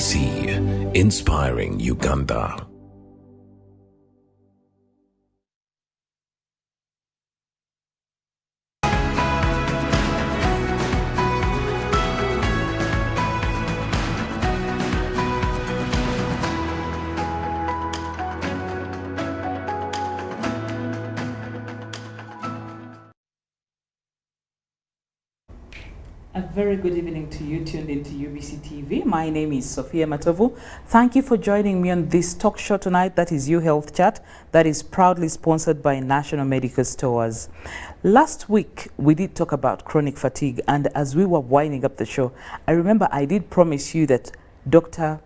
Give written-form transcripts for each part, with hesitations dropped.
BBC, inspiring Uganda. A very good evening to you tuned into UBC TV. My name is Sophia Matovu. Thank you for joining me on this talk show tonight, that is You Health Chat, that is proudly sponsored by National Medical Stores. Last week, we did talk about chronic fatigue, and as we were winding up the show, I remember I did promise you that Dr.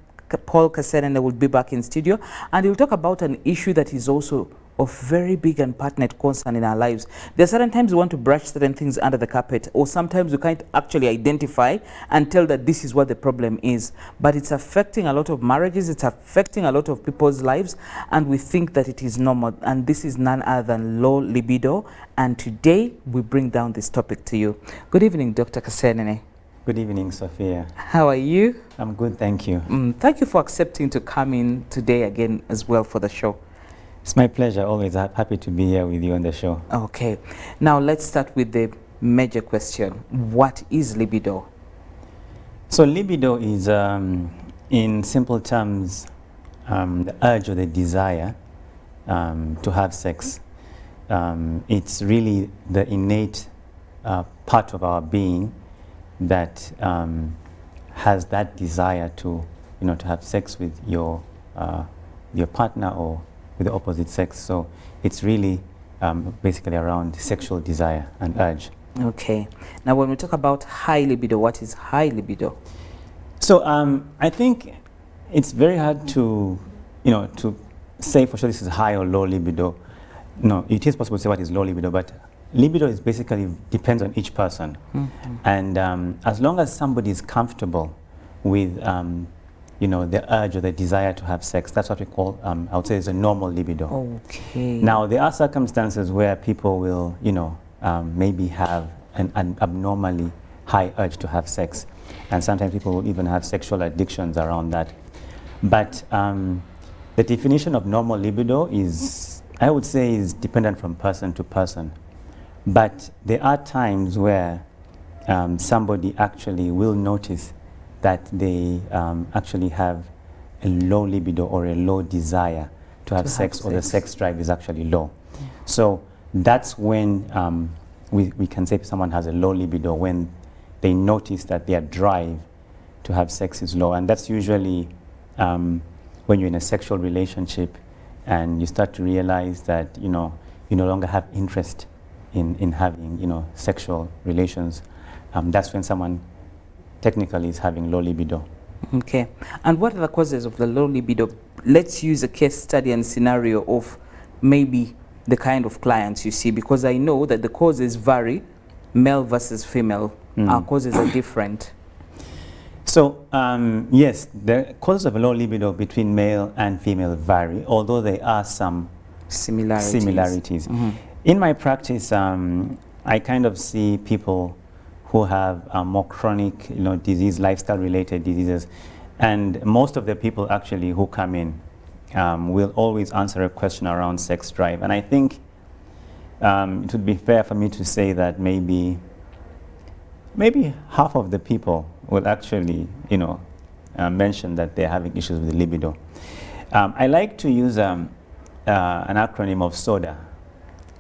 Paul Kasenene will be back in studio, and he'll talk about an issue that is also of very big and pertinent concern in our lives. There are certain times we want to brush certain things under the carpet, or sometimes we can't actually identify and tell that this is what the problem is. But it's affecting a lot of marriages, it's affecting a lot of people's lives, and we think that it is normal. And this is none other than low libido. And today we bring down this topic to you. Good evening, Dr. Kasenene. Good evening, Sophia. How are you? I'm good, thank you. Thank you for accepting to come in today again as well for the show. It's my pleasure, always happy to be here with you on the show. Okay, now let's start with the major question. What is libido? So libido is, in simple terms, the urge or the desire to have sex. It's really the innate part of our being that has that desire to have sex with your partner or with the opposite sex. So it's really basically around sexual desire and urge. Okay. Now when we talk about high libido, what is high libido? So I think it's very hard to say for sure this is high or low libido. No, it is possible to say what is low libido, but libido is basically depends on each person. Mm-hmm. And as long as somebody is comfortable with the urge or the desire to have sex, that's what we call, I would say, is a normal libido. Okay. Now, there are circumstances where people will, maybe have an abnormally high urge to have sex. And sometimes people will even have sexual addictions around that. But the definition of normal libido is, I would say, is dependent from person to person. But there are times where somebody actually will notice that they actually have a low libido or a low desire to have sex, or the sex drive is actually low. Yeah. So that's when we can say someone has a low libido, when they notice that their drive to have sex is low. And that's usually when you're in a sexual relationship and you start to realize that you no longer have interest in having sexual relations. That's when someone technically is having low libido. Okay. And what are the causes of the low libido? Let's use a case study and scenario of maybe the kind of clients you see, because I know that the causes vary, male versus female. Our causes are different. So yes, the causes of low libido between male and female vary, although there are some similarities. Mm-hmm. In my practice, I kind of see people who have more chronic, disease, lifestyle-related diseases, and most of the people actually who come in will always answer a question around sex drive. And I think it would be fair for me to say that maybe half of the people will actually, mention that they're having issues with the libido. I like to use an acronym of SODA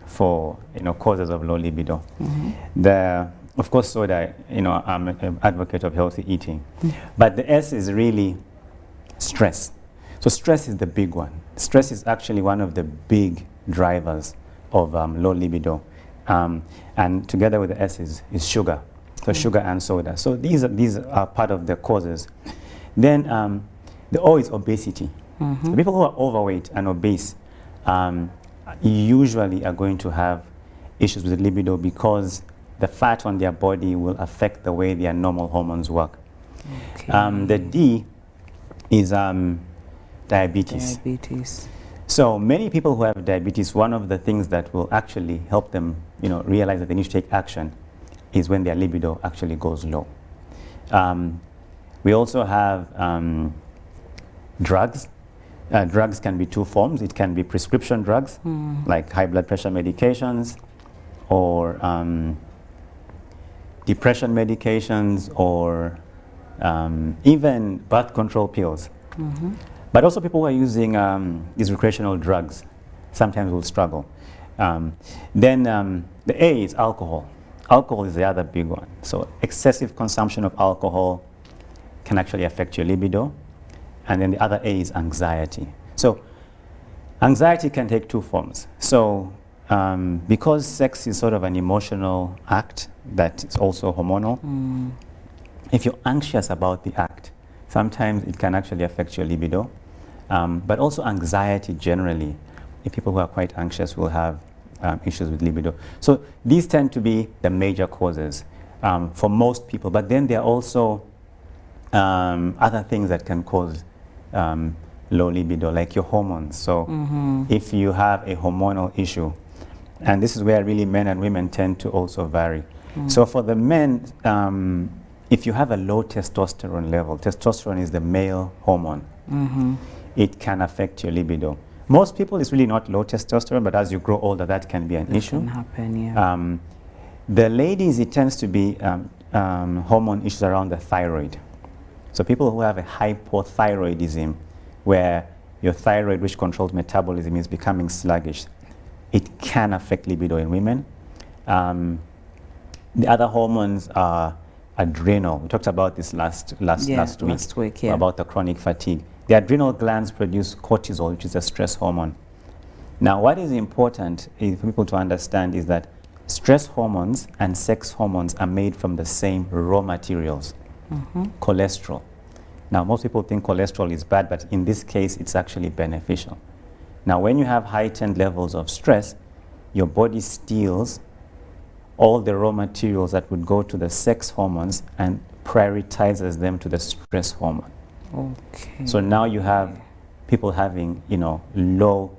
for causes of low libido. Mm-hmm. Of course, soda, I'm an advocate of healthy eating. But the S is really stress. So stress is the big one. Stress is actually one of the big drivers of low libido. And together with the S is sugar. So sugar and soda. So these are part of the causes. Then the O is obesity. Mm-hmm. The people who are overweight and obese usually are going to have issues with libido, because the fat on their body will affect the way their normal hormones work. Okay. The D is diabetes. So many people who have diabetes, one of the things that will actually help them, realize that they need to take action is when their libido actually goes low. We also have drugs. Drugs can be two forms. It can be prescription drugs, like high blood pressure medications, or depression medications, or even birth control pills. But also people who are using these recreational drugs sometimes will struggle. Then the A is alcohol. Alcohol is the other big one. So excessive consumption of alcohol can actually affect your libido. And then the other A is anxiety. So anxiety can take two forms. So because sex is sort of an emotional act that is also hormonal, if you're anxious about the act, sometimes it can actually affect your libido. But also anxiety generally, if people who are quite anxious will have issues with libido. So these tend to be the major causes for most people. But then there are also other things that can cause low libido, like your hormones. So if you have a hormonal issue, and this is where really men and women tend to also vary. So for the men, if you have a low testosterone level, testosterone is the male hormone, it can affect your libido. Most people, it's really not low testosterone, but as you grow older, that can be an issue. Can happen, yeah. The ladies, it tends to be hormone issues around the thyroid. So people who have a hypothyroidism, where your thyroid, which controls metabolism, is becoming sluggish, it can affect libido in women. The other hormones are adrenal. We talked about this last week, yeah. About the chronic fatigue. The adrenal glands produce cortisol, which is a stress hormone. Now, what is important for people to understand is that stress hormones and sex hormones are made from the same raw materials, cholesterol. Now, most people think cholesterol is bad, but in this case, it's actually beneficial. Now, when you have heightened levels of stress, your body steals all the raw materials that would go to the sex hormones and prioritizes them to the stress hormone. Okay. So now you have people having, low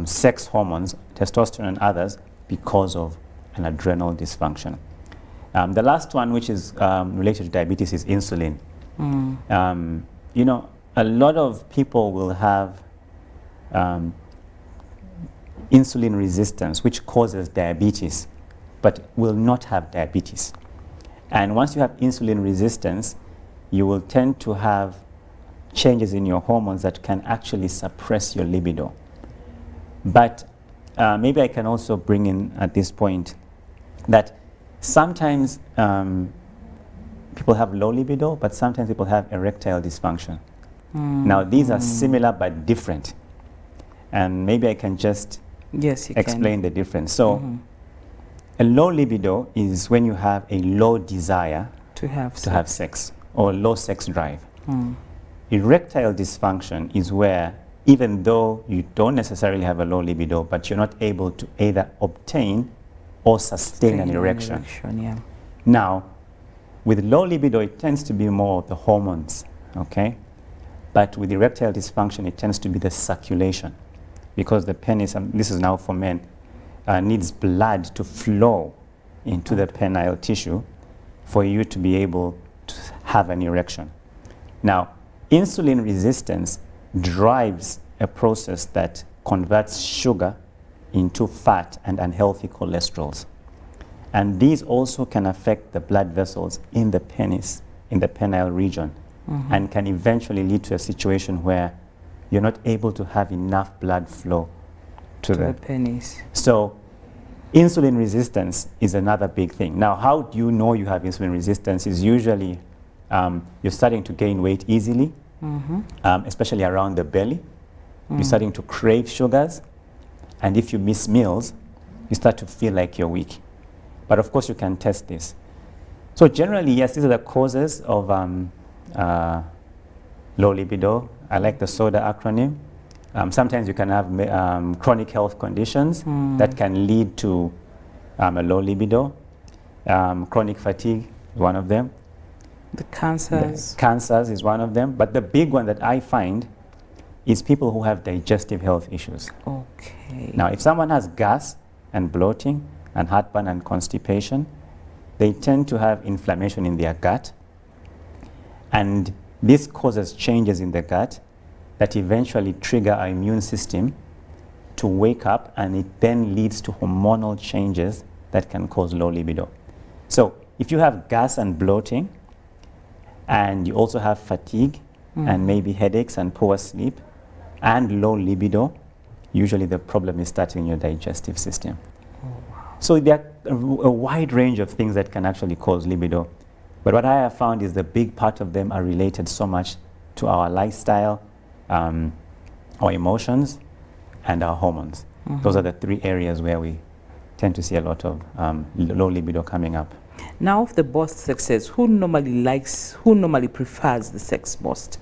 sex hormones, testosterone and others, because of an adrenal dysfunction. The last one, which is related to diabetes, is insulin. A lot of people will have insulin resistance, which causes diabetes, but will not have diabetes. And once you have insulin resistance, you will tend to have changes in your hormones that can actually suppress your libido. But maybe I can also bring in at this point that sometimes people have low libido, but sometimes people have erectile dysfunction. Now, these are similar but different. And maybe I can just explain the difference. So, a low libido is when you have a low desire to have sex, or low sex drive. Erectile dysfunction is where, even though you don't necessarily have a low libido, but you're not able to either obtain or sustain an erection. Now, with low libido, it tends to be more of the hormones, okay? But with erectile dysfunction, it tends to be the circulation, because the penis, this is now for men, needs blood to flow into the penile tissue for you to be able to have an erection. Now, insulin resistance drives a process that converts sugar into fat and unhealthy cholesterols. And these also can affect the blood vessels in the penis, in the penile region, and can eventually lead to a situation where you're not able to have enough blood flow to the penis. So insulin resistance is another big thing. Now, how do you know you have insulin resistance? Is usually you're starting to gain weight easily, especially around the belly. You're starting to crave sugars. And if you miss meals, you start to feel like you're weak. But of course, you can test this. So generally, yes, these are the causes of low libido. I like the SODA acronym. Sometimes you can have chronic health conditions that can lead to a low libido. Chronic fatigue is one of them. The cancers. Cancers is one of them. But the big one that I find is people who have digestive health issues. Okay. Now, if someone has gas and bloating and heartburn and constipation, they tend to have inflammation in their gut. And this causes changes in the gut that eventually trigger our immune system to wake up, and it then leads to hormonal changes that can cause low libido. So if you have gas and bloating, and you also have fatigue and maybe headaches and poor sleep and low libido, usually the problem is starting in your digestive system. So there are a wide range of things that can actually cause libido. But what I have found is the big part of them are related so much to our lifestyle, our emotions, and our hormones. Those are the three areas where we tend to see a lot of low libido coming up. Now, of the both sexes, who normally prefers the sex most?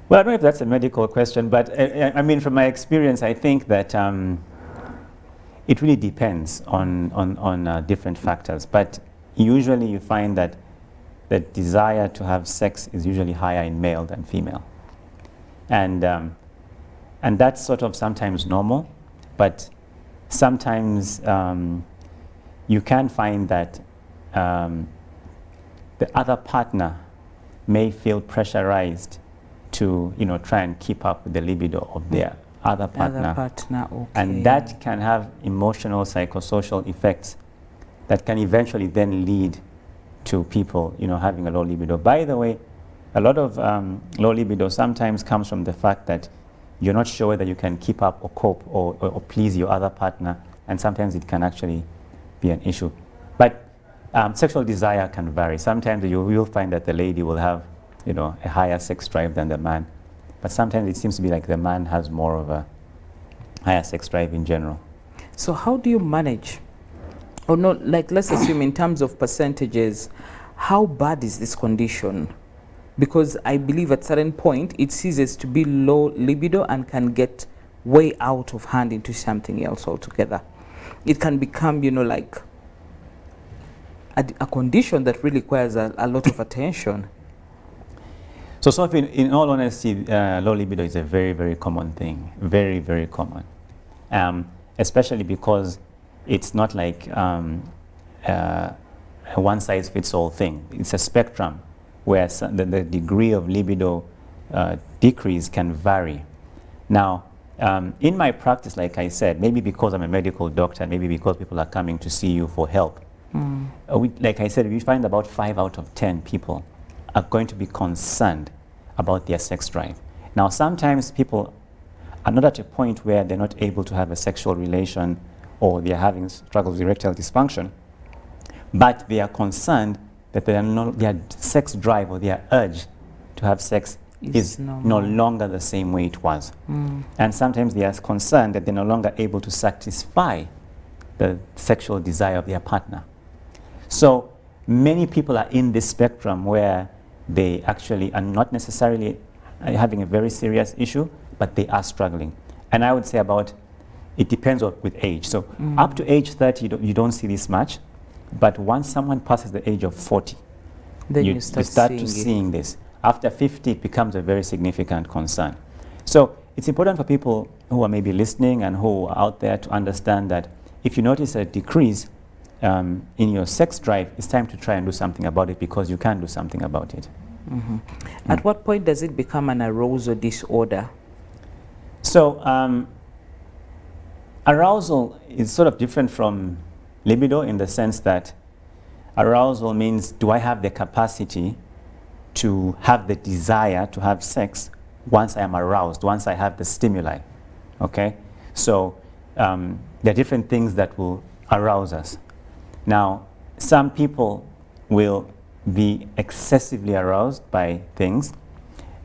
Well, I don't know if that's a medical question, but I mean, from my experience, I think that it really depends on different factors. But usually you find that the desire to have sex is usually higher in male than female. And that's sort of sometimes normal, but sometimes you can find that the other partner may feel pressurized to, try and keep up with the libido of their other partner. Okay. And that can have emotional, psychosocial effects that can eventually then lead to people, having a low libido. By the way, a lot of low libido sometimes comes from the fact that you're not sure whether you can keep up or cope or please your other partner, and sometimes it can actually be an issue. But sexual desire can vary. Sometimes you will find that the lady will have, a higher sex drive than the man. But sometimes it seems to be like the man has more of a higher sex drive in general. So how do you manage? Or no, like let's assume in terms of percentages, how bad is this condition? Because I believe at a certain point it ceases to be low libido and can get way out of hand into something else altogether. It can become, like a condition that really requires a lot of attention. So Sophie, in all honesty, low libido is a very, very common thing. Very, very common. Especially because it's not like a one-size-fits-all thing. It's a spectrum where the degree of libido decrease can vary. Now, in my practice, like I said, maybe because I'm a medical doctor, maybe because people are coming to see you for help, like I said, we find about 5 out of 10 people are going to be concerned about their sex drive. Now, sometimes people are not at a point where they're not able to have a sexual relation or they're having struggles with erectile dysfunction, but they are concerned that their sex drive or their urge to have sex is no longer the same way it was. And sometimes they are concerned that they're no longer able to satisfy the sexual desire of their partner. So many people are in this spectrum where they actually are not necessarily having a very serious issue, but they are struggling. And I would say it depends with age. So up to age 30, you don't see this much. But once someone passes the age of 40, then you start seeing this. After 50, it becomes a very significant concern. So it's important for people who are maybe listening and who are out there to understand that if you notice a decrease in your sex drive, it's time to try and do something about it, because you can do something about it. At what point does it become an arousal disorder? So arousal is sort of different from libido in the sense that arousal means, do I have the capacity to have the desire to have sex once I am aroused, once I have the stimuli? Okay? So there are different things that will arouse us. Now, some people will be excessively aroused by things,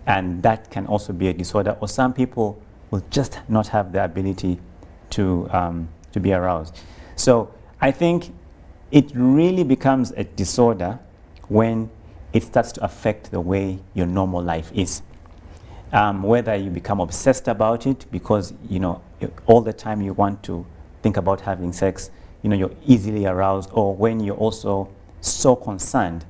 and that can also be a disorder, or some people will just not have the ability to be aroused. So I think it really becomes a disorder when it starts to affect the way your normal life is. Whether you become obsessed about it because, all the time you want to think about having sex, you're easily aroused, or when you're also so concerned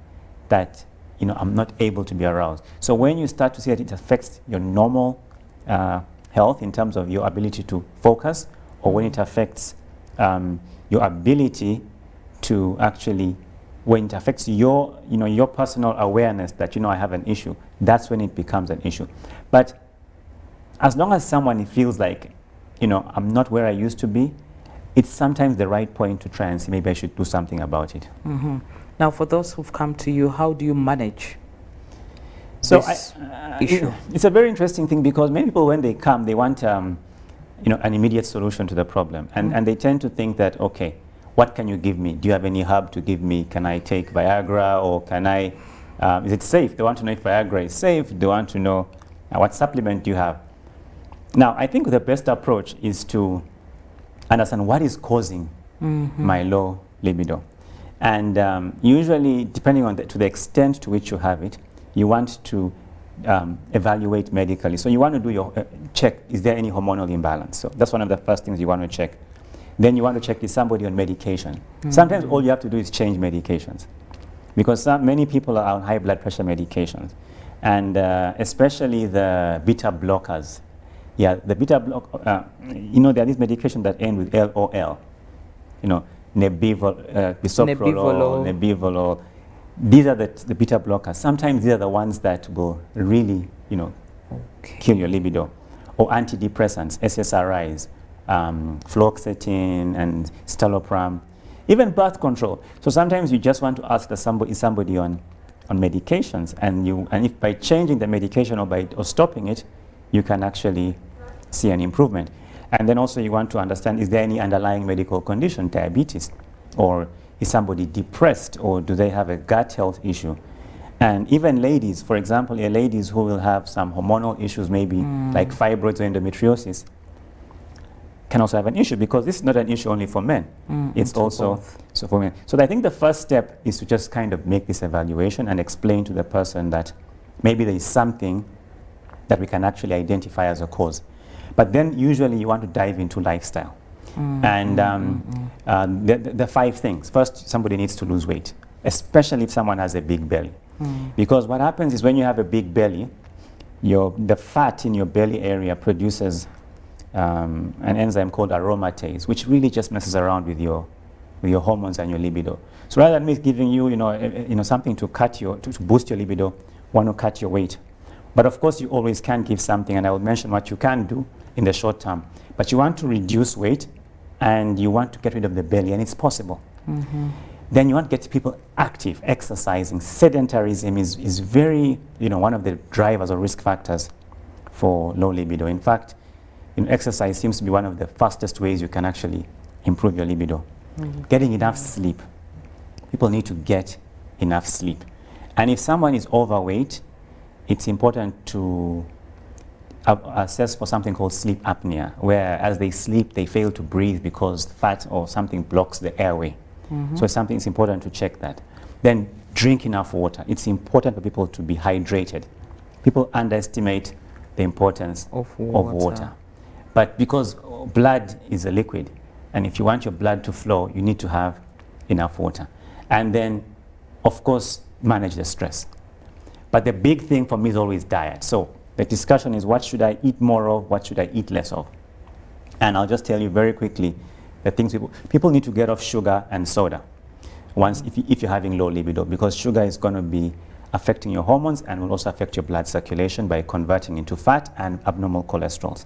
that, I'm not able to be aroused. So when you start to see that it affects your normal health in terms of your ability to focus, or when it affects your ability to actually, when it affects your personal awareness that, I have an issue, that's when it becomes an issue. But as long as someone feels like, I'm not where I used to be, it's sometimes the right point to try and see maybe I should do something about it. Now, for those who've come to you, how do you manage this issue? It's a very interesting thing, because many people, when they come, they want an immediate solution to the problem. And they tend to think that, okay, what can you give me? Do you have any herb to give me? Can I take Viagra, or can I, is it safe? They want to know if Viagra is safe. They want to know what supplement do you have. Now, I think the best approach is to understand what is causing my low libido. And usually, depending on to the extent to which you have it, you want to evaluate medically. So you want to do your check, is there any hormonal imbalance? So that's one of the first things you want to check. Then you want to check, is somebody on medication? Sometimes all you have to do is change medications, because many people are on high blood pressure medications, and especially the beta blockers. Yeah, the beta block, there are these medications that end with LOL, bisoprolol, nebivolol. These are the beta blockers. Sometimes these are the ones that will really, kill your libido. Or antidepressants, SSRIs, fluoxetine and citalopram, even birth control. So sometimes you just want to ask that is somebody on medications, and if by changing the medication or stopping it, you can actually see an improvement. And then also you want to understand, is there any underlying medical condition, diabetes, or is somebody depressed, or do they have a gut health issue? And even ladies, for example, ladies who will have some hormonal issues, maybe like fibroids or endometriosis, can also have an issue, because this is not an issue only for men. It's also so for men. So I think the first step is to just kind of make this evaluation and explain to the person that maybe there is something that we can actually identify as a cause. But then usually you want to dive into lifestyle. And the 5 things. First, somebody needs to lose weight, especially if someone has a big belly. Because what happens is, when you have a big belly, the fat in your belly area produces an enzyme called aromatase, which really just messes around with your hormones and your libido. So rather than me giving you, something to boost your libido, want to cut your weight. But of course, you always can give something, and I will mention what you can do in the short term. But you want to reduce weight, and you want to get rid of the belly, and it's possible. Then you want to get people active, exercising. Sedentarism is very, one of the drivers or risk factors for low libido. In fact, exercise seems to be one of the fastest ways you can actually improve your libido. Getting enough sleep. People need to get enough sleep. And if someone is overweight, it's important to assess for something called sleep apnea, where as they sleep, they fail to breathe because fat or something blocks the airway. So it's important to check that. Then drink enough water. It's important for people to be hydrated. People underestimate the importance of water. But because blood is a liquid, and if you want your blood to flow, you need to have enough water. And then, of course, manage the stress. But the big thing for me is always diet. So the discussion is, what should I eat more of? What should I eat less of? And I'll just tell you very quickly the things people need to get off sugar and soda if you're having low libido, because sugar is going to be affecting your hormones and will also affect your blood circulation by converting into fat and abnormal cholesterol.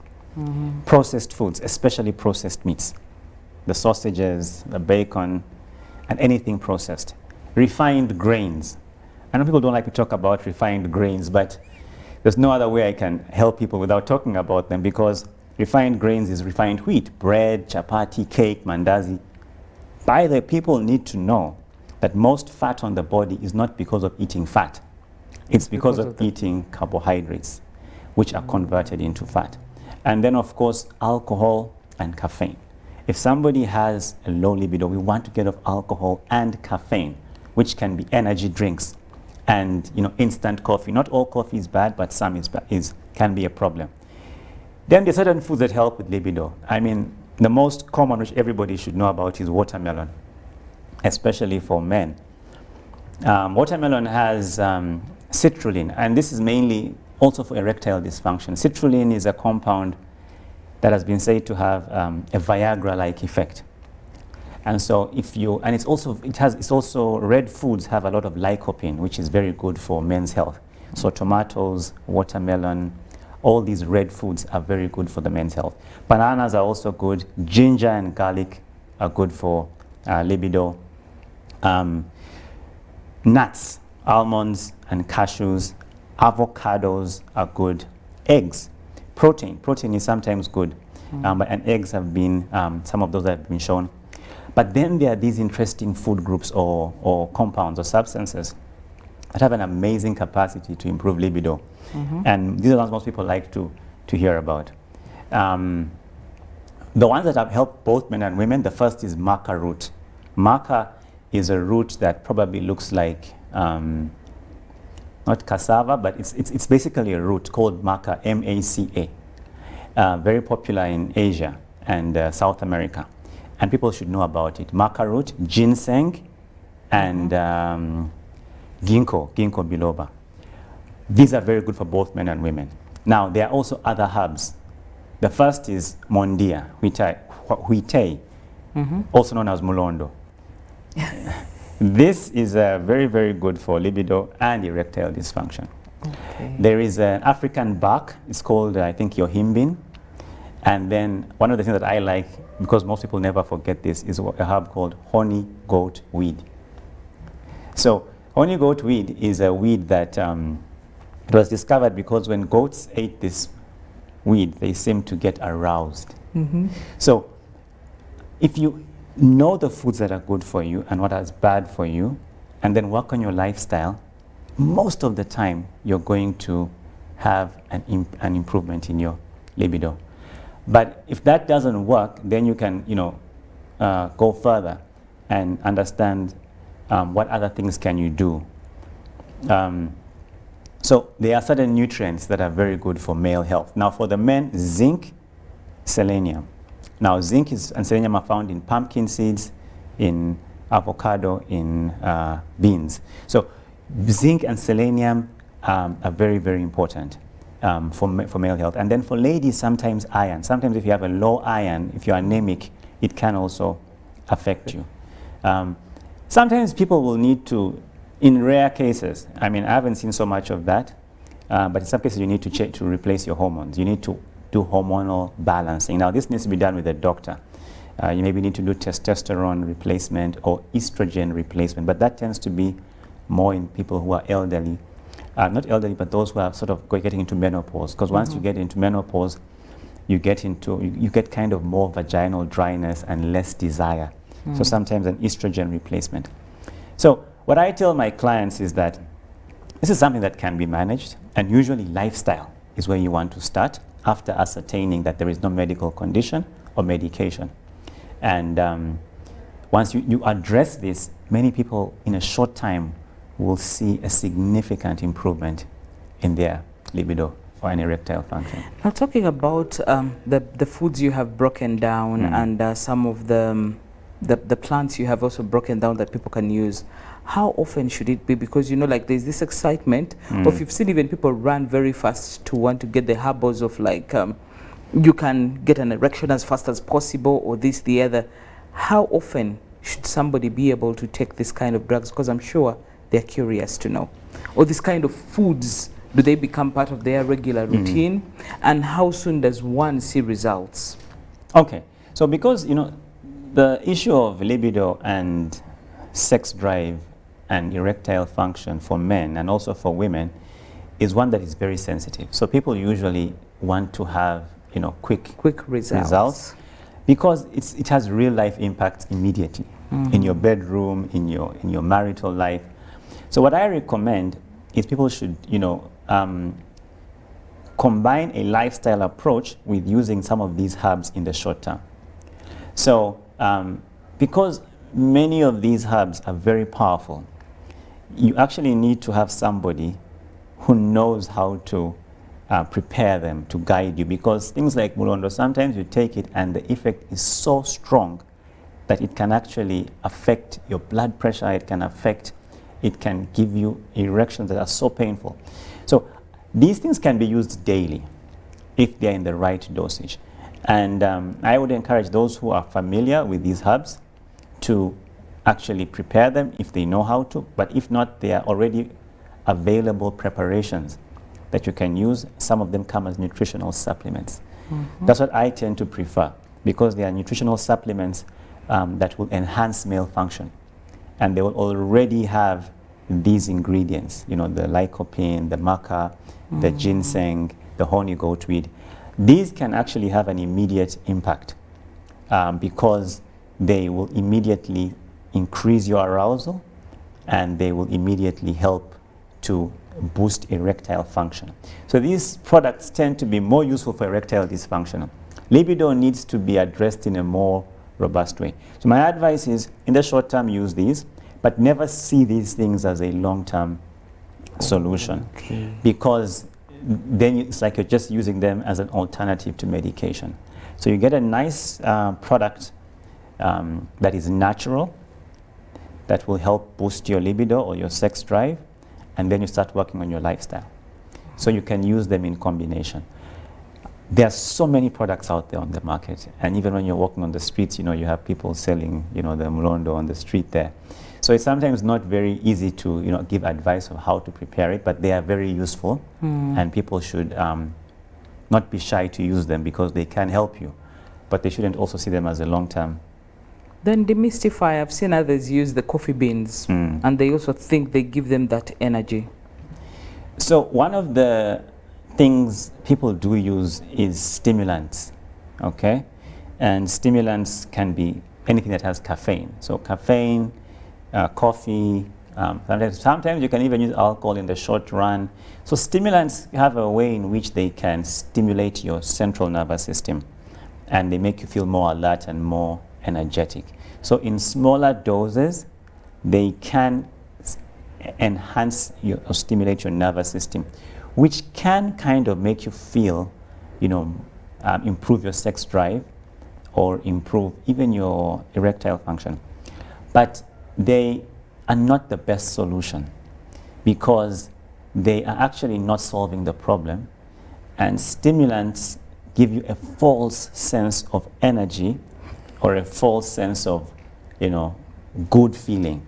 Processed foods, especially processed meats, the sausages, the bacon, and anything processed. Refined grains. I know people don't like to talk about refined grains, but there's no other way I can help people without talking about them, because refined grains is refined wheat, bread, chapati, cake, mandazi. By the way, people need to know that most fat on the body is not because of eating fat. It's because of eating carbohydrates, which are converted into fat. And then, of course, alcohol and caffeine. If somebody has a low libido, we want to get off alcohol and caffeine, which can be energy drinks and instant coffee. Not all coffee is bad, but some can be a problem. Then there's certain foods that help with libido. I mean, the most common, which everybody should know about, is watermelon, especially for men. Watermelon has citrulline, and this is mainly also for erectile dysfunction. Citrulline is a compound that has been said to have a Viagra-like effect. And so it's also red foods have a lot of lycopene, which is very good for men's health. So tomatoes, watermelon, all these red foods are very good for the men's health. Bananas are also good. Ginger and garlic are good for libido. Nuts, almonds and cashews, avocados are good. Eggs, protein is sometimes good. And eggs have been, some of those have been shown. But then there are these interesting food groups or compounds or substances that have an amazing capacity to improve libido. And these are the ones most people like to hear about. The ones that have helped both men and women, the first is maca root. Maca is a root that probably looks like, not cassava, but it's basically a root called maca, M-A-C-A. Very popular in Asia and South America. And people should know about it. Maca root, ginseng, and ginkgo biloba. These are very good for both men and women. Now, there are also other herbs. The first is mondia, huitei, also known as mulondo. This is very, very good for libido and erectile dysfunction. Okay. There is an African bark. It's called, I think, yohimbin. And then one of the things that I like, because most people never forget this, is a herb called honey goat weed. So honey goat weed is a weed that it was discovered because when goats ate this weed, they seemed to get aroused. So if you know the foods that are good for you and what is bad for you, and then work on your lifestyle, most of the time you're going to have an improvement in your libido. But if that doesn't work, then you can, go further and understand what other things can you do. So there are certain nutrients that are very good for male health. Now for the men, zinc, selenium. Now zinc and selenium are found in pumpkin seeds, in avocado, in beans. So zinc and selenium are very, very important for male health. And then for ladies, sometimes iron. Sometimes if you have a low iron, if you're anemic, it can also affect you. Sometimes people will need to, in rare cases, I mean, I haven't seen so much of that, but in some cases you need to check to replace your hormones. You need to do hormonal balancing. Now this needs to be done with a doctor. You maybe need to do testosterone replacement or estrogen replacement, but that tends to be more in people who are elderly. Not elderly, but those who are sort of getting into menopause. Because once you get into menopause, you get kind of more vaginal dryness and less desire. So sometimes an estrogen replacement. So what I tell my clients is that this is something that can be managed, and usually lifestyle is where you want to start after ascertaining that there is no medical condition or medication. And once you address this, many people in a short time will see a significant improvement in their libido or an erectile function. Now talking about the foods you have broken down and some of the plants you have also broken down that people can use, how often should it be? Because like there's this excitement of, you've seen even people run very fast to want to get the herbals of like you can get an erection as fast as possible, or this, the other. How often should somebody be able to take this kind of drugs? Because I'm sure they're curious to know. Or this kind of foods, do they become part of their regular routine? And how soon does one see results? Okay, so because the issue of libido and sex drive and erectile function for men and also for women is one that is very sensitive. So people usually want to have quick results because it has real life impacts immediately in your bedroom, in your marital life. So what I recommend is people should combine a lifestyle approach with using some of these herbs in the short term. So because many of these herbs are very powerful, you actually need to have somebody who knows how to prepare them to guide you, because things like mulondo, sometimes you take it and the effect is so strong that it can actually affect your blood pressure, it can give you erections that are so painful. So these things can be used daily if they're in the right dosage. And I would encourage those who are familiar with these herbs to actually prepare them if they know how to, but if not, they are already available preparations that you can use. Some of them come as nutritional supplements. That's what I tend to prefer, because they are nutritional supplements that will enhance male function. And they will already have these ingredients, you know, the lycopene, the maca, the ginseng, the honey goatweed. These can actually have an immediate impact because they will immediately increase your arousal, and they will immediately help to boost erectile function. So these products tend to be more useful for erectile dysfunction. Libido needs to be addressed in a more robust way. So my advice is, in the short term, use these, but never see these things as a long-term solution, because then it's like you're just using them as an alternative to medication. So you get a nice product that is natural, that will help boost your libido or your sex drive, and then you start working on your lifestyle. So you can use them in combination. There are so many products out there on the market, and even when you're walking on the streets, you know, you have people selling, you know, the mlondo on the street there. So it's sometimes not very easy to, you know, give advice of how to prepare it, but they are very useful, and people should not be shy to use them because they can help you, but they shouldn't also see them as a long-term. Then demystify. I've seen others use the coffee beans, and they also think they give them that energy. So one of the things people do use is stimulants, okay? And stimulants can be anything that has caffeine. So caffeine, coffee, sometimes you can even use alcohol in the short run. So stimulants have a way in which they can stimulate your central nervous system, and they make you feel more alert and more energetic. So in smaller doses, they can enhance or stimulate your nervous system, which can kind of make you feel, you know, improve your sex drive or improve even your erectile function. But they are not the best solution, because they are actually not solving the problem, and stimulants give you a false sense of energy or a false sense of, you know, good feeling.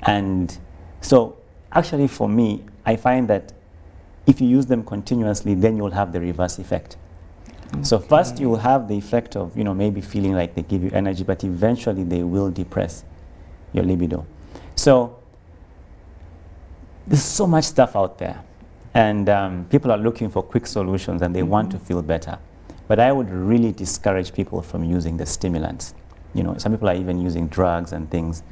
And so actually for me, I find that if you use them continuously, then you'll have the reverse effect. So first you will have the effect of, you know, maybe feeling like they give you energy, but eventually they will depress your libido. So there's so much stuff out there, and people are looking for quick solutions, and they want to feel better. But I would really discourage people from using the stimulants. You know, some people are even using drugs and things.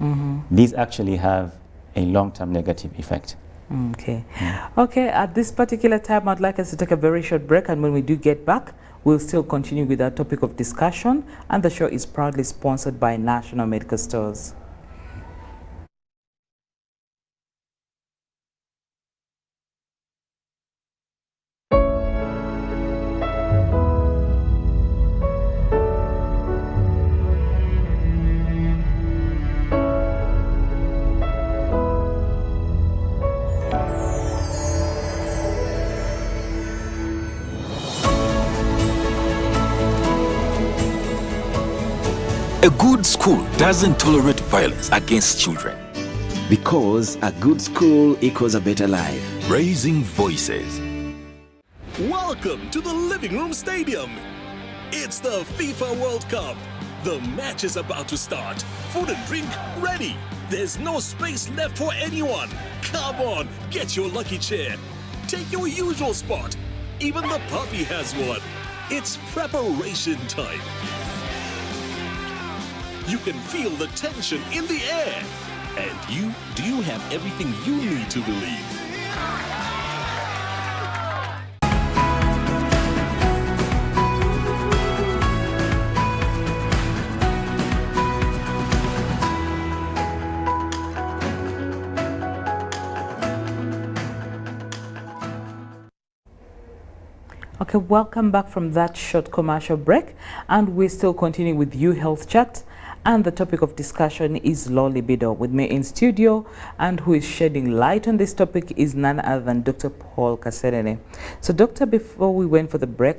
These actually have a long-term negative effect. Okay. Okay, at this particular time, I'd like us to take a very short break, and when we do get back, we'll still continue with our topic of discussion, and the show is proudly sponsored by National Medical Stores. A good school doesn't tolerate violence against children. Because a good school equals a better life. Raising voices. Welcome to the Living Room Stadium. It's the FIFA World Cup. The match is about to start. Food and drink ready. There's no space left for anyone. Come on, get your lucky chair. Take your usual spot. Even the puppy has one. It's preparation time. You can feel the tension in the air. And do you have everything you need to believe? Okay, welcome back from that short commercial break, and we're still continuing with You Health Chat, and the topic of discussion is low libido. With me in studio, and who is shedding light on this topic, is none other than Dr. Paul Kaserene. So doctor, before we went for the break,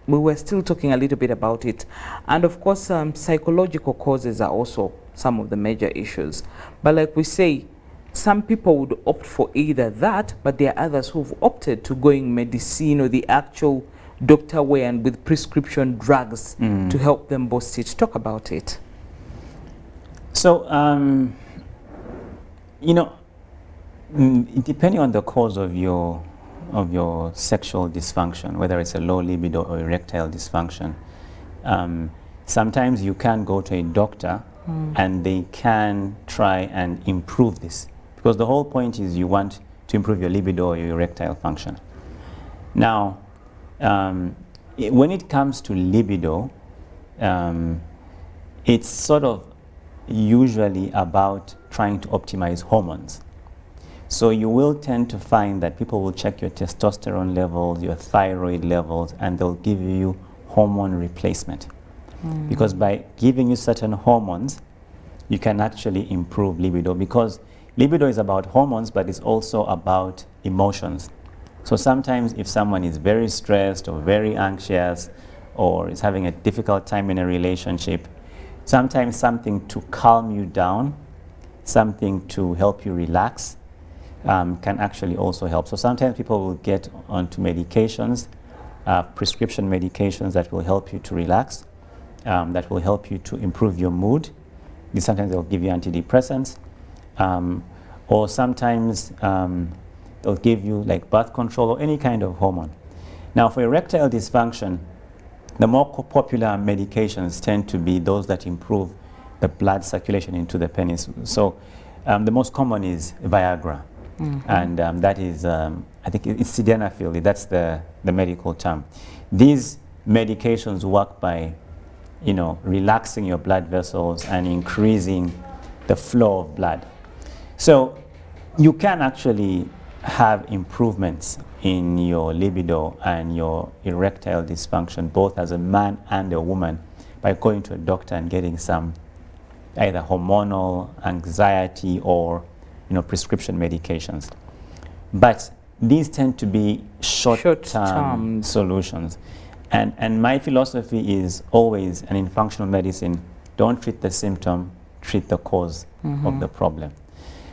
we were still talking a little bit about it, and of course psychological causes are also some of the major issues, but like we say, some people would opt for either that, but there are others who've opted to going medicine or the actual doctor way and with prescription drugs to help them boost it. Talk about it. So, you know, depending on the cause of your sexual dysfunction, whether it's a low libido or erectile dysfunction, sometimes you can go to a doctor and they can try and improve this. Because the whole point is you want to improve your libido or your erectile function. Now, when it comes to libido, it's sort of usually about trying to optimize hormones. So you will tend to find that people will check your testosterone levels, your thyroid levels, and they'll give you hormone replacement. Because by giving you certain hormones, you can actually improve libido, because libido is about hormones, but it's also about emotions. So sometimes if someone is very stressed or very anxious or is having a difficult time in a relationship, sometimes something to calm you down, something to help you relax, can actually also help. So sometimes people will get onto medications, prescription medications that will help you to relax, that will help you to improve your mood. Sometimes they'll give you antidepressants, or sometimes they'll give you like birth control or any kind of hormone. Now for erectile dysfunction, the more popular medications tend to be those that improve the blood circulation into the penis. So the most common is Viagra. And that is, I think it's sildenafil, that's the medical term. These medications work by, you know, relaxing your blood vessels and increasing the flow of blood. So you can actually have improvements in your libido and your erectile dysfunction, both as a man and a woman, by going to a doctor and getting some either hormonal, anxiety, or prescription medications. But these tend to be short-term solutions. And my philosophy is always, and in functional medicine, don't treat the symptom, treat the cause of the problem.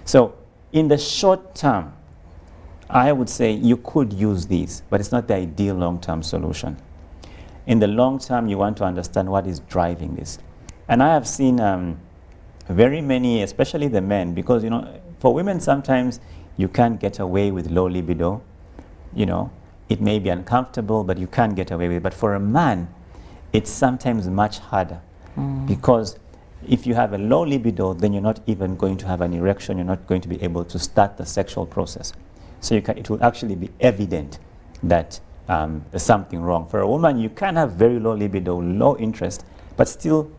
So in the short term, I would say you could use these, but it's not the ideal long-term solution. In the long term, you want to understand what is driving this. And I have seen very many, especially the men, because for women sometimes you can't get away with low libido. It may be uncomfortable, but you can't get away with it. But for a man, it's sometimes much harder, because if you have a low libido, then you're not even going to have an erection. You're not going to be able to start the sexual process. So it will actually be evident that there's something wrong. For a woman, you can have very low libido, low interest, but still,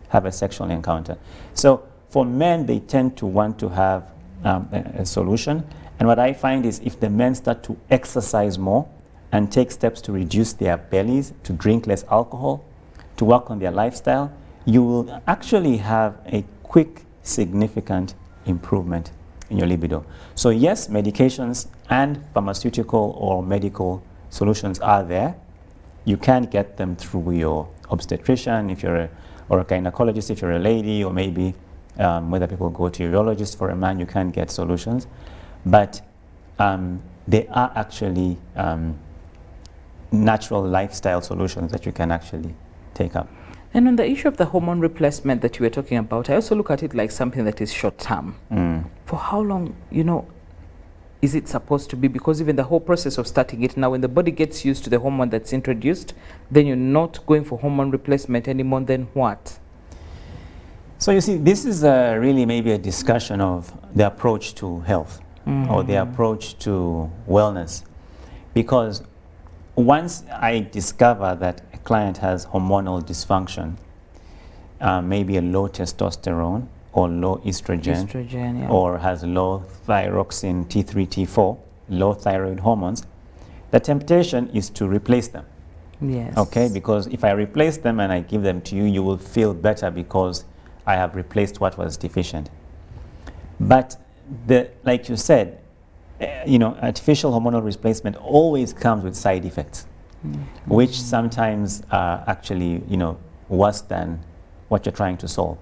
have a sexual encounter. So for men, they tend to want to have a solution. And what I find is if the men start to exercise more and take steps to reduce their bellies, to drink less alcohol, to work on their lifestyle, you will actually have a quick, significant improvement in your libido. So yes, medications and pharmaceutical or medical solutions are there. You can get them through your obstetrician or a gynecologist if you're a lady, or maybe whether people go to a urologist. For a man, you can get solutions. But there are actually natural lifestyle solutions that you can actually take up. And on the issue of the hormone replacement that you were talking about, I also look at it like something that is short-term. For how long, is it supposed to be? Because even the whole process of starting it now, when the body gets used to the hormone that's introduced, then you're not going for hormone replacement anymore, then what? So you see, this is really maybe a discussion of the approach to health or the approach to wellness. Because once I discover that a client has hormonal dysfunction, maybe a low testosterone or low estrogen, or has low thyroxine, T3, T4, low thyroid hormones, the temptation is to replace them. Yes. Okay, because if I replace them and I give them to you, you will feel better because I have replaced what was deficient. But like you said, artificial hormonal replacement always comes with side effects, which sometimes are actually, worse than what you're trying to solve.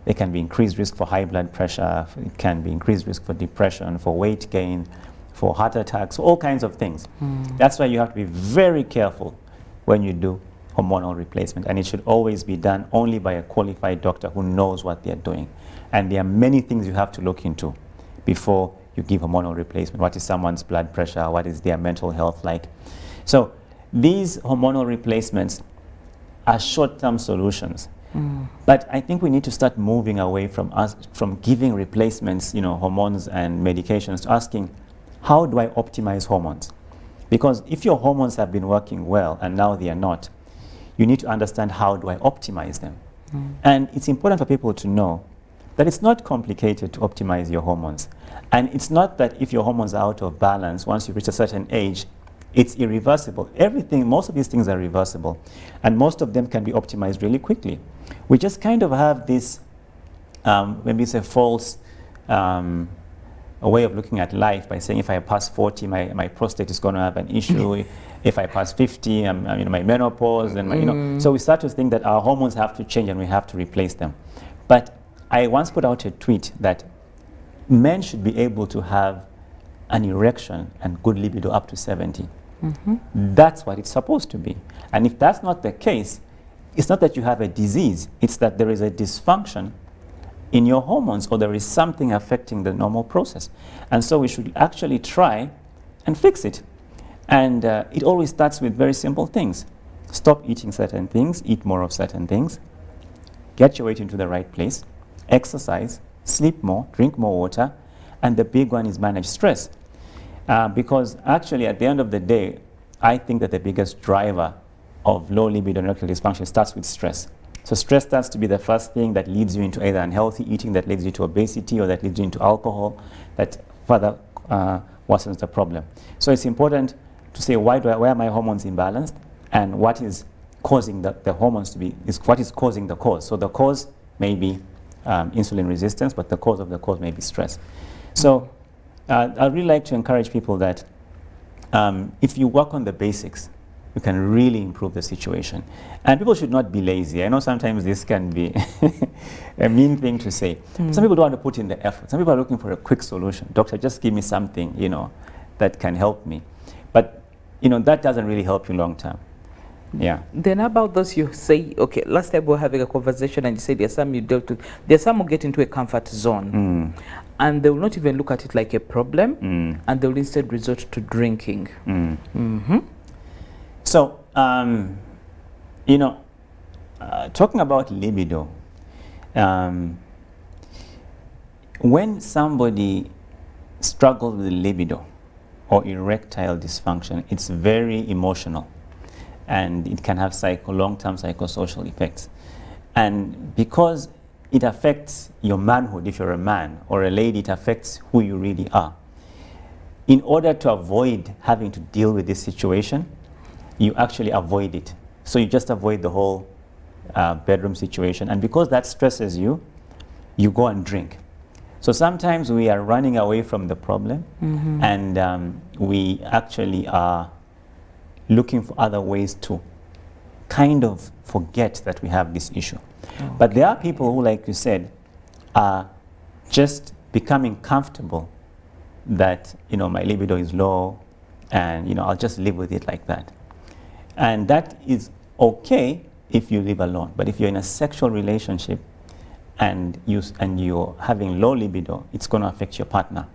There can be increased risk for high blood pressure. It can be increased risk for depression, for weight gain, for heart attacks, all kinds of things. That's why you have to be very careful when you do hormonal replacement, and it should always be done only by a qualified doctor who knows what they're doing. And there are many things you have to look into before you give hormonal replacement. What is someone's blood pressure? What is their mental health like? So these hormonal replacements are short-term solutions. But I think we need to start moving away from giving replacements, hormones and medications, to asking, how do I optimize hormones? Because if your hormones have been working well and now they are not, you need to understand, how do I optimize them? And it's important for people to know that it's not complicated to optimize your hormones. And it's not that if your hormones are out of balance, once you reach a certain age, it's irreversible. Most of these things are reversible, and most of them can be optimized really quickly. We just kind of have this, maybe it's a false a way of looking at life by saying, if I pass 40, my prostate is going to have an issue. If I pass 50, I'm in my menopause, and so we start to think that our hormones have to change and we have to replace them. But I once put out a tweet that men should be able to have an erection and good libido up to 70. That's what it's supposed to be. And if that's not the case, it's not that you have a disease, it's that there is a dysfunction in your hormones, or there is something affecting the normal process. And so we should actually try and fix it. And it always starts with very simple things. Stop eating certain things, eat more of certain things, get your weight into the right place, exercise, sleep more, drink more water, and the big one is manage stress. Because actually, at the end of the day, I think that the biggest driver of low libido and erectile dysfunction starts with stress. So stress starts to be the first thing that leads you into either unhealthy eating, that leads you to obesity, or that leads you into alcohol, that further worsens the problem. So it's important to say, why are my hormones imbalanced, and what is causing the hormones to be, what is causing the cause. So the cause may be insulin resistance, but the cause of the cause may be stress. So I'd really like to encourage people that if you work on the basics, you can really improve the situation. And people should not be lazy. I know sometimes this can be a mean thing to say. Some people don't want to put in the effort. Some people are looking for a quick solution. Doctor, just give me something, that can help me. But, that doesn't really help you long term. Yeah. Then about those, you say, okay, last time we were having a conversation and you said there's some you dealt with, there's some who get into a comfort zone and they will not even look at it like a problem and they will instead resort to drinking. So, talking about libido, when somebody struggles with libido or erectile dysfunction, it's very emotional, and it can have long-term psychosocial effects. And because it affects your manhood, if you're a man, or a lady, it affects who you really are. In order to avoid having to deal with this situation, you actually avoid it. So you just avoid the whole bedroom situation. And because that stresses you, you go and drink. So sometimes we are running away from the problem, and we actually are looking for other ways to kind of forget that we have this issue. But there are people who, like you said, are just becoming comfortable that, my libido is low, and, I'll just live with it like that. And that is okay if you live alone. But if you're in a sexual relationship and you're having low libido, it's going to affect your partner.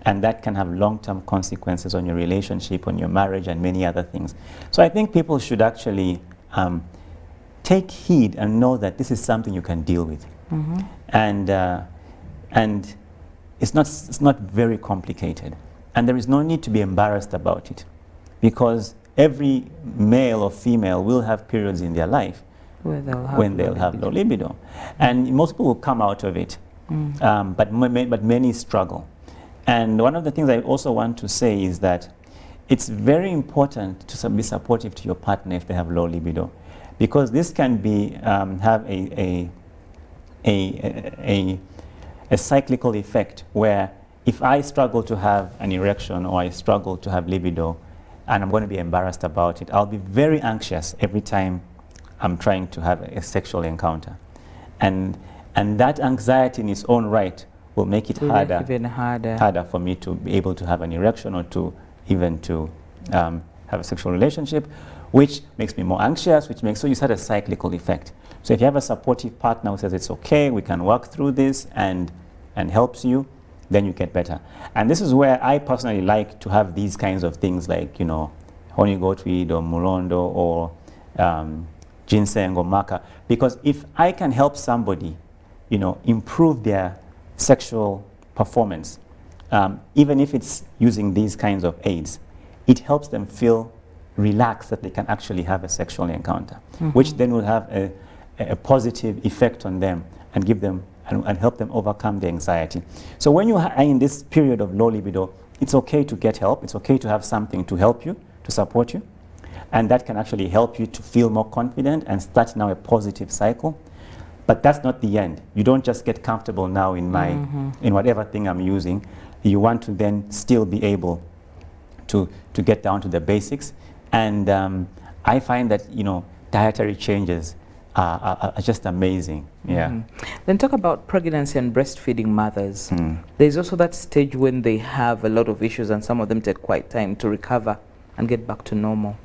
And that can have long-term consequences on your relationship, on your marriage, and many other things. So I think people should actually take heed and know that this is something you can deal with. And it's not very complicated. And there is no need to be embarrassed about it, because every male or female will have periods in their life when they'll have low libido. And most people will come out of it, but many struggle. And one of the things I also want to say is that it's very important to be supportive to your partner if they have low libido, because this can be have a cyclical effect where if I struggle to have an erection or I struggle to have libido and I'm going to be embarrassed about it, I'll be very anxious every time I'm trying to have a sexual encounter. And And that anxiety in its own right will make it harder, even harder. harder for me to be able to have an erection or to even to have a sexual relationship, which makes me more anxious, which makes, so you start a cyclical effect. So if you have a supportive partner who says it's okay, we can work through this and helps you, then you get better. And this is where I personally like to have these kinds of things like, you know, honey goatweed or murondo or ginseng or maca, because if I can help somebody, you know, improve their sexual performance, even if it's using these kinds of aids, it helps them feel relaxed that they can actually have a sexual encounter, which then will have a positive effect on them and give them and help them overcome the anxiety. So when you are in this period of low libido, it's okay to get help. It's okay to have something to help you, to support you, and that can actually help you to feel more confident and start now a positive cycle. But that's not the end. You don't just get comfortable now in my in whatever thing I'm using. You want to then still be able to get down to the basics. And I find that, you know, dietary changes are just amazing. Yeah. Then talk about pregnancy and breastfeeding mothers. There's also that stage when they have a lot of issues and some of them take quite time to recover and get back to normal.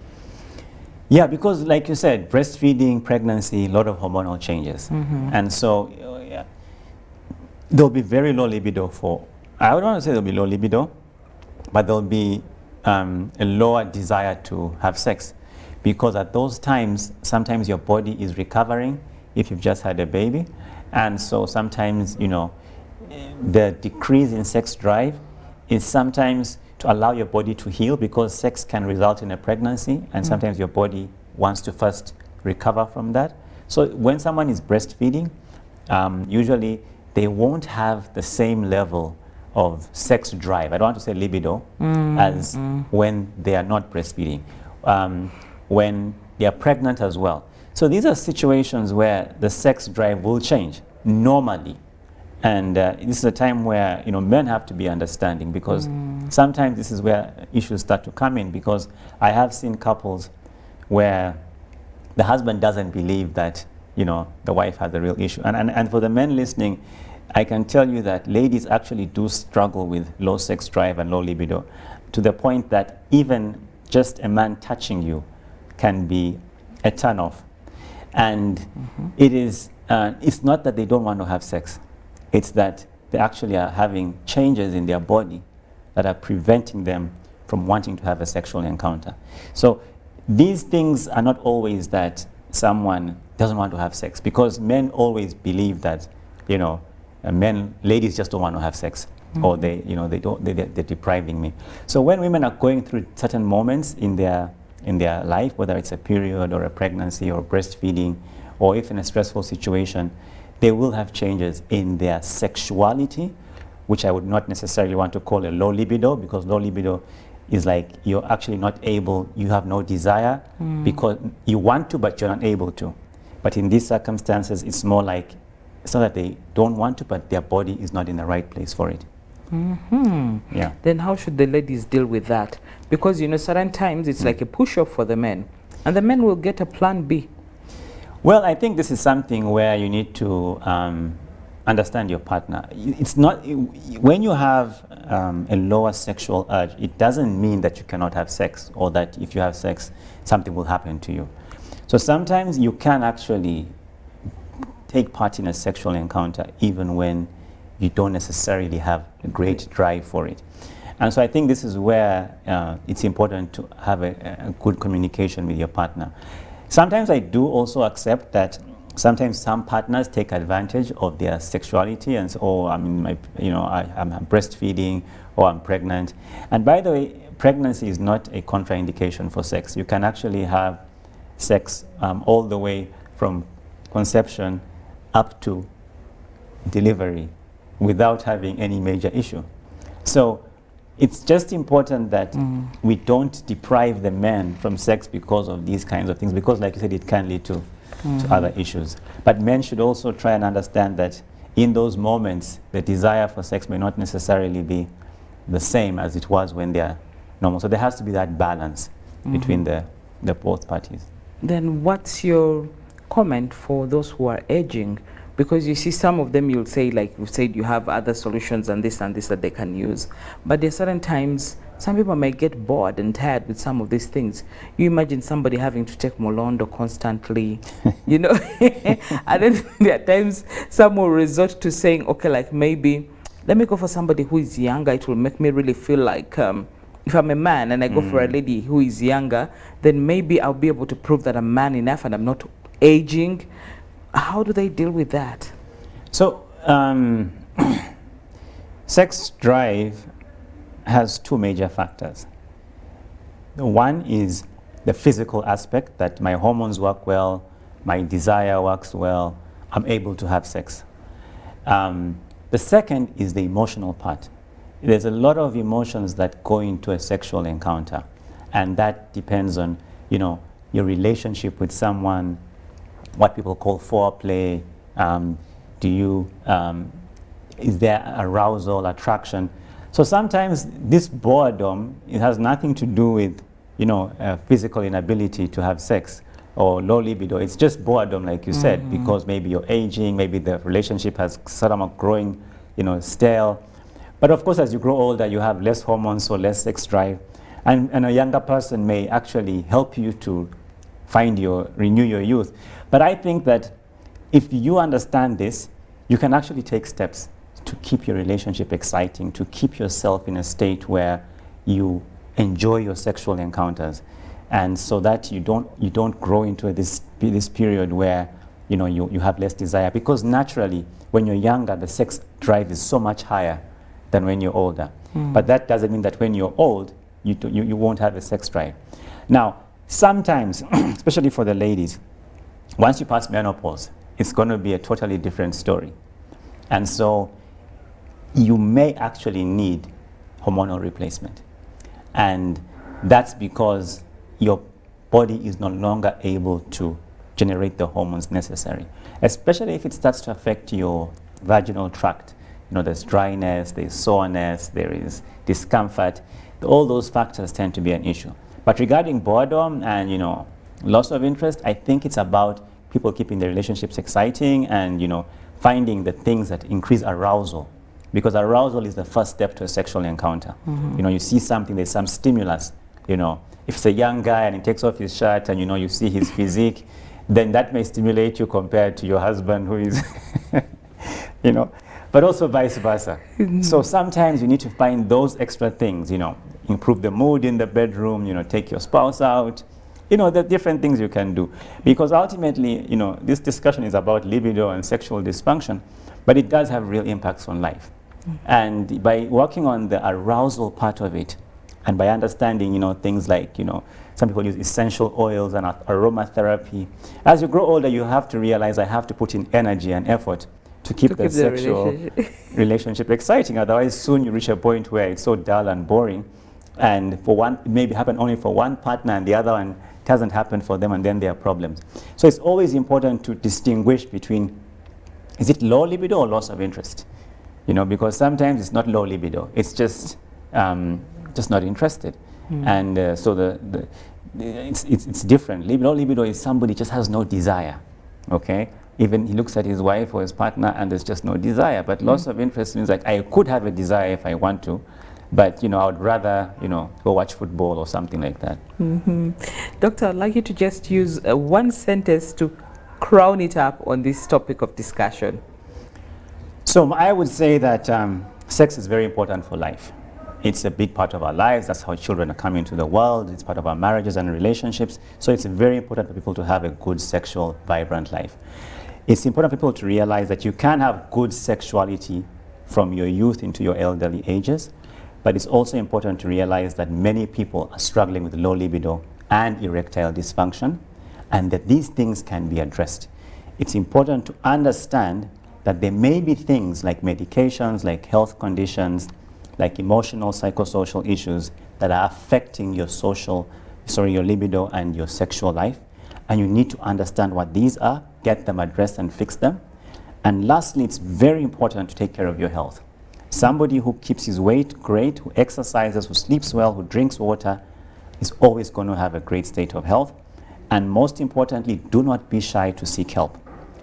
Yeah, because like you said, breastfeeding, pregnancy, a lot of hormonal changes. And so there'll be very low libido for, I don't want to say there'll be low libido, but there'll be a lower desire to have sex. Because at those times, sometimes your body is recovering if you've just had a baby. And so sometimes, you know, the decrease in sex drive is sometimes to allow your body to heal, because sex can result in a pregnancy, and sometimes your body wants to first recover from that. So when someone is breastfeeding, usually they won't have the same level of sex drive, I don't want to say libido, as when they are not breastfeeding, when they are pregnant as well. So these are situations where the sex drive will change normally. And this is a time where, you know, men have to be understanding, because sometimes this is where issues start to come in, because I have seen couples where the husband doesn't believe that, you know, the wife has a real issue. And for the men listening, I can tell you that ladies actually do struggle with low sex drive and low libido, to the point that even just a man touching you can be a turn-off. And it is, it's not that they don't want to have sex. It's that they actually are having changes in their body that are preventing them from wanting to have a sexual encounter. So these things are not always that someone doesn't want to have sex, because men always believe that, you know, ladies just don't want to have sex, or they, you know, they're depriving me. So when women are going through certain moments in their life, whether it's a period or a pregnancy or breastfeeding, or if in a stressful situation, they will have changes in their sexuality, which I would not necessarily want to call a low libido, because low libido is like you're actually not able, you have no desire, because you want to, but you're not able to. But in these circumstances, it's more like, it's not that they don't want to, but their body is not in the right place for it. Yeah. Then how should the ladies deal with that? Because, you know, certain times it's like a push-off for the men, and the men will get a plan B. Well, I think this is something where you need to understand your partner. It's not, when you have a lower sexual urge, it doesn't mean that you cannot have sex, or that if you have sex, something will happen to you. So sometimes you can actually take part in a sexual encounter even when you don't necessarily have a great drive for it. And so I think this is where it's important to have a good communication with your partner. Sometimes I do also accept that sometimes some partners take advantage of their sexuality, and so, oh, I'm breastfeeding, or I'm pregnant. And by the way, pregnancy is not a contraindication for sex. You can actually have sex all the way from conception up to delivery without having any major issue. So it's just important that we don't deprive the men from sex because of these kinds of things, because like you said, it can lead to other issues. But men should also try and understand that in those moments, the desire for sex may not necessarily be the same as it was when they're normal. So there has to be that balance between the both parties. Then what's your comment for those who are aging Because you see, some of them you'll say, like you said, you have other solutions and this that they can use. But there are certain times some people might get bored and tired with some of these things. You imagine somebody having to take Molondo constantly, you know. And then there are times some will resort to saying, okay, like maybe let me go for somebody who is younger. It will make me really feel like if I'm a man and I go for a lady who is younger, then maybe I'll be able to prove that I'm man enough and I'm not aging. How do they deal with that? So, sex drive has two major factors. One is the physical aspect, that my hormones work well, my desire works well, I'm able to have sex. The second is the emotional part. There's a lot of emotions that go into a sexual encounter, and that depends on, you know, your relationship with someone, what people call foreplay. Is there arousal, attraction? So sometimes this boredom, it has nothing to do with, you know, physical inability to have sex or low libido. It's just boredom, like you said, because maybe you're aging, maybe the relationship has sort of growing, you know, stale. But of course, as you grow older, you have less hormones, so less sex drive. And a younger person may actually help you to renew your youth. But I think that if you understand this, you can actually take steps to keep your relationship exciting, to keep yourself in a state where you enjoy your sexual encounters, and so that you don't grow into this period where, you know, you have less desire. Because naturally, when you're younger, the sex drive is so much higher than when you're older. But that doesn't mean that when you're old, you won't have a sex drive. Now, sometimes, especially for the ladies, once you pass menopause, it's going to be a totally different story. And so you may actually need hormonal replacement. And that's because your body is no longer able to generate the hormones necessary, especially if it starts to affect your vaginal tract. You know, there's dryness, there's soreness, there is discomfort. All those factors tend to be an issue. But regarding boredom and, you know, loss of interest, I think it's about people keeping their relationships exciting and, you know, finding the things that increase arousal. Because arousal is the first step to a sexual encounter. You know, you see something, there's some stimulus, you know. If it's a young guy and he takes off his shirt and, you know, you see his physique, then that may stimulate you compared to your husband who is, you know, but also vice versa. So sometimes you need to find those extra things, you know, improve the mood in the bedroom, you know, take your spouse out, you know, the different things you can do. Because ultimately, you know, this discussion is about libido and sexual dysfunction, but it does have real impacts on life. And by working on the arousal part of it, and by understanding, you know, things like, you know, some people use essential oils and aromatherapy. As you grow older, you have to realize I have to put in energy and effort to keep the sexual relationship exciting. Otherwise, soon you reach a point where it's so dull and boring. And for one, it may happen only for one partner, and the other one it hasn't happened for them, and then there are problems. So it's always important to distinguish between, is it low libido or loss of interest? You know, because sometimes it's not low libido, it's just not interested. And so it's different. Low libido is somebody just has no desire, okay? Even he looks at his wife or his partner and there's just no desire. But loss of interest means like I could have a desire if I want to, but, you know, I would rather, you know, go watch football or something like that. Doctor, I'd like you to just use one sentence to crown it up on this topic of discussion. So I would say that sex is very important for life. It's a big part of our lives. That's how children are coming into the world. It's part of our marriages and relationships. So it's very important for people to have a good sexual, vibrant life. It's important for people to realize that you can have good sexuality from your youth into your elderly ages, but it's also important to realize that many people are struggling with low libido and erectile dysfunction, and that these things can be addressed. It's important to understand that there may be things like medications, like health conditions, like emotional, psychosocial issues that are affecting your your libido and your sexual life. And you need to understand what these are, get them addressed and fix them. And lastly, it's very important to take care of your health. Somebody who keeps his weight great, who exercises, who sleeps well, who drinks water, is always going to have a great state of health. And most importantly, do not be shy to seek help.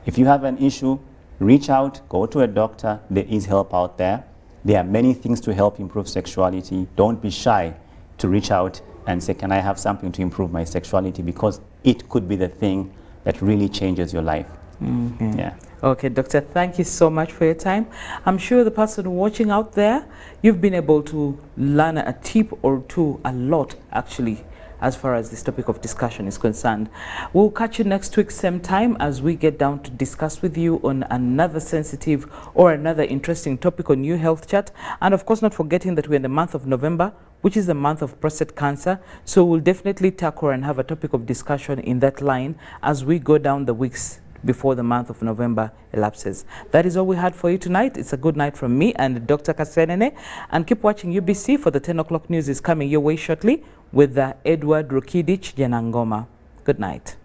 If you have an issue, reach out, go to a doctor. There is help out there. There are many things to help improve sexuality. Don't be shy to reach out and say, can I have something to improve my sexuality? Because it could be the thing that really changes your life. Yeah. Okay, doctor, thank you so much for your time. I'm sure the person watching out there, you've been able to learn a tip or two, a lot actually, as far as this topic of discussion is concerned. We'll catch you next week, same time, as we get down to discuss with you on another sensitive or another interesting topic on New Health Chat. And of course, not forgetting that we're in the month of November, which is the month of prostate cancer. So we'll definitely tackle and have a topic of discussion in that line as we go down the weeks before the month of November elapses. That is all we had for you tonight. It's a good night from me and Dr. Kasenene. And keep watching UBC, for the 10 o'clock news is coming your way shortly with Edward Rukidich Janangoma. Good night.